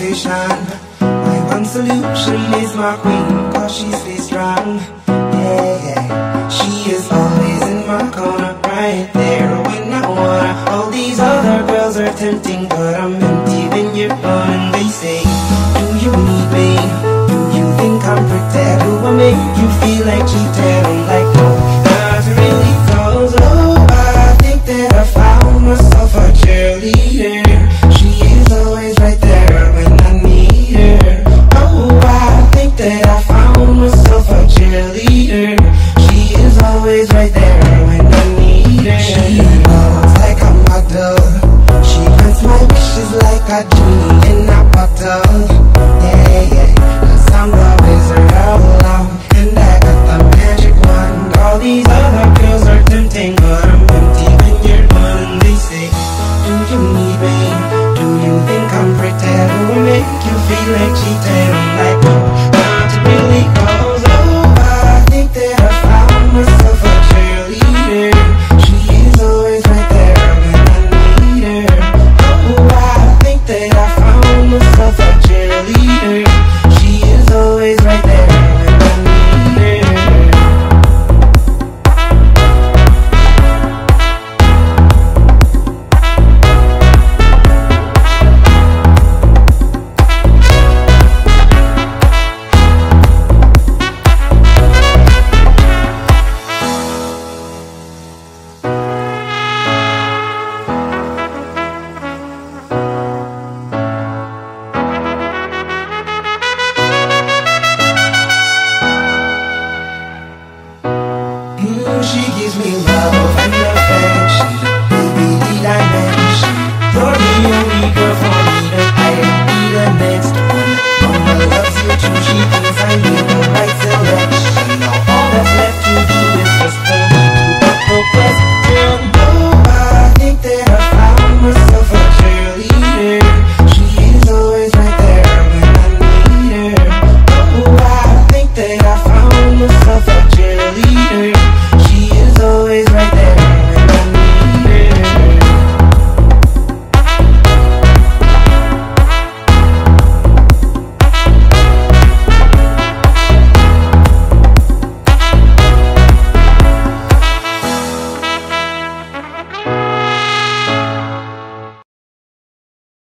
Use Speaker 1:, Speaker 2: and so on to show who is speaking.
Speaker 1: motivation. My one solution is my queen, cause she stays strong. Yeah, yeah. She is always in my corner, right there when I wanna. All these other girls are tempting, but I'm empty when you're gone. And they say, do you need me? Do you think I'm pretend? Do I make you feel like cheating? I'm like, no, not really, cause oh, I think that I found myself a cheerleader. She is always right there when I need her. Oh, I think that I